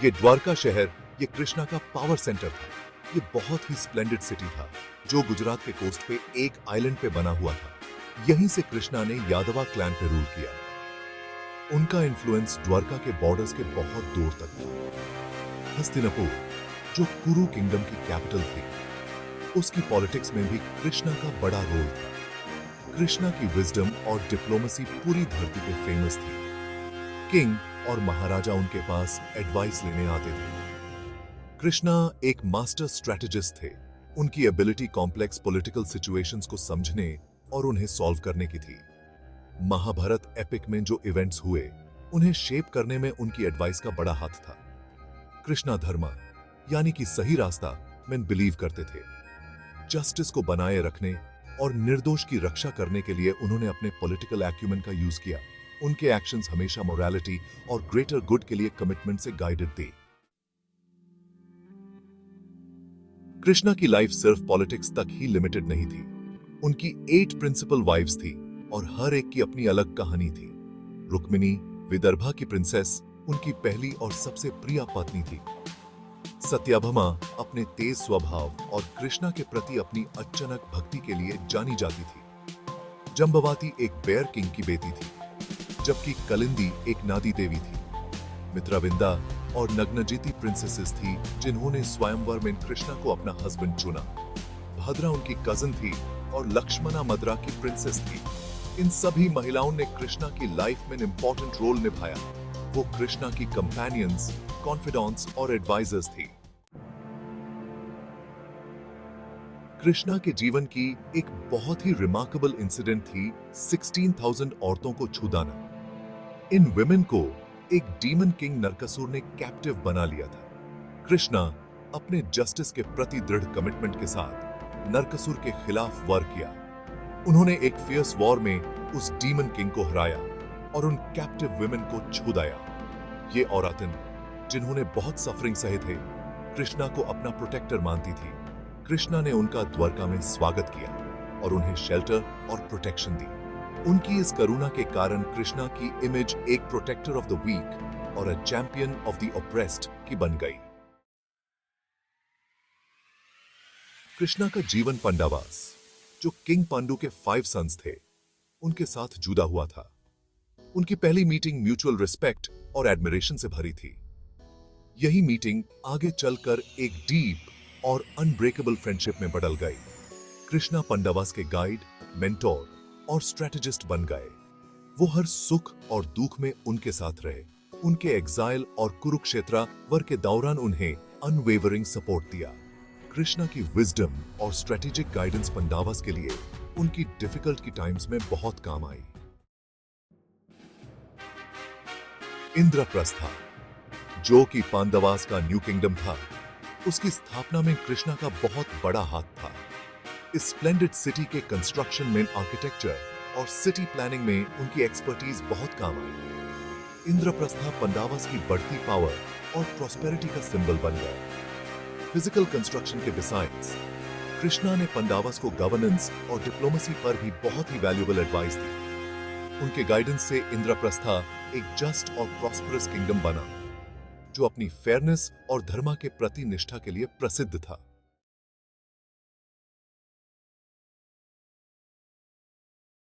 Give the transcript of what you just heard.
ये द्वारका शहर, ये कृष्णा का पावर सेंटर था। ये बहुत ही स्प्लेंडेड सिटी था जो गुजरात के कोस्ट पे एक आइलैंड पे बना हुआ था। यहीं से कृष्णा ने यादवा क्लैन पे रूल किया। उनका इन्फ्लुएंस द्वारका के बॉर्डर्स के बहुत दूर तक था। हस्तिनापुर, जो कुरु किंगडम की कैपिटल थी, उसकी पॉलिटिक्स में भी कृष्णा का बड़ा रोल था। कृष्णा की विजडम और डिप्लोमेसी पूरी धरती पे फेमस थी। किंग और महाराजा उनके पास एडवाइस लेने आते थे। कृष्णा एक मास्टर स्ट्रेटेजिस्ट थे। उनकी एबिलिटी कॉम्प्लेक्स पॉलिटिकल सिचुएशंस को समझने और उन्हें सॉल्व करने की थी। महाभारत एपिक में जो इवेंट्स हुए, उन्हें शेप करने में उनकी एडवाइस का बड़ा हाथ था। कृष्णा धर्मा, यानी कि सही रास्ता, में बिलीव करते थे। जस्टिस को बनाए रखने और निर्दोष की रक्षा करने के लिए उन्होंने अपने पॉलिटिकल एक्यूमेन का यूज किया। उनके एक्शंस हमेशा मोरालिटी और ग्रेटर गुड के लिए कमिटमेंट से गाइडेड थे। कृष्णा की लाइफ सिर्फ पॉलिटिक्स तक ही लिमिटेड नहीं थी। उनकी 8 प्रिंसिपल वाइफ्स थी और हर एक की अपनी अलग कहानी थी। रुक्मिणी, विदर्भा की प्रिंसेस, उनकी पहली और सबसे प्रिय पत्नी थी। सत्यभामा अपने तेज स्वभाव और कृष्णा के प्रति अपनी अचानक भक्ति के लिए जानी जाती थी। जंबवती एक बेयर किंग की बेटी थी, जबकि कलिंदी एक नादी देवी थी। मित्राविंदा और नग्नजिती प्रिंसेसेस थी जिन्होंने स्वयंवर में कृष्णा को अपना हस्बैंड चुना। भद्रा उनकी कजन थी और लक्ष्मणा मद्रा की प्रिंसेस थी। इन सभी महिलाओं ने कृष्णा की लाइफ में इंपॉर्टेंट रोल निभाया। वो कृष्णा की कंपेनियंस, कॉन्फिडेंट्स और एडवाइजर्स थी। कृष्णा के जीवन की एक बहुत ही रिमार्केबल इंसिडेंट थी 16,000 औरतों को छुदाना। इन विमेन को एक डीमन किंग नरकासुर ने कैप्टिव बना लिया था। कृष्णा अपने जस्टिस के प्रति दृढ़ कमिटमेंट के साथ नरकासुर के खिलाफ वार किया। उन्होंने एक फियर्स वॉर में उस डीमन किंग को हराया और उन कैप्टिव विमेन को छुदाया। ये औरतें, जिन्होंने बहुत सफरिंग सहे थे, कृष्णा को अपना प्रोटेक्टर मानती थी। कृष्णा ने उनका द्वारका में स्वागत किया और उन्हें शेल्टर और प्रोटेक्शन दी। उनकी इस करुणा के कारण कृष्णा की इमेज एक प्रोटेक्टर ऑफ द वीक और a champion of the oppressed की बन गई। कृष्णा का जीवन पांडवास, जो किंग पांडु के 5 सन्स थे, उनके साथ जुड़ा हुआ था। उनकी पहली मीटिंग म्यूचुअल रिस्पेक्ट और एडमिरेशन से भरी थी। यही मीटिंग आगे चलकर एक डीप और अनब्रेकेबल फ्रेंडशिप में बदल गई। कृष्णा पांडवास के गाइड, मेंटोर और स्ट्रेटेजिस्ट बन गए। वो हर सुख और दुख में उनके साथ रहे। उनके एग्जाइल और कुरुक्षेत्र वर के दौरान उन्हें अनवेवरिंग सपोर्ट दिया। कृष्णा की विजडम और स्ट्रेटेजिक गाइडेंस पांडवास के लिए उनकी डिफिकल्ट की टाइम्स में बहुत काम आई। इंद्रप्रस्था, जो कि पांडवास का न्यू किंगडम था, उसकी स्थापना में कृष्णा का बहुत बड़ा हाथ था। इस स्प्लेंडेड सिटी के कंस्ट्रक्शन में, आर्किटेक्चर और सिटी प्लानिंग में उनकी एक्सपर्टीज बहुत काम आई। इंद्रप्रस्था पांडवास की बढ़ती पावर और प्रॉस्पेरिटी का सिंबल बन गया। फिजिकल कंस्ट्रक्शन के बिसाइड्स, कृष्णा ने पांडवास को गवर्नेंस और डिप्लोमेसी पर भी बहुत ही वैल्यूएबल एडवाइस दी। उनके गाइडेंस से इंद्रप्रस्था एक जस्ट और प्रॉस्परस किंगडम बना, जो अपनी फेयरनेस और धर्म के प्रति निष्ठा के लिए प्रसिद्ध था।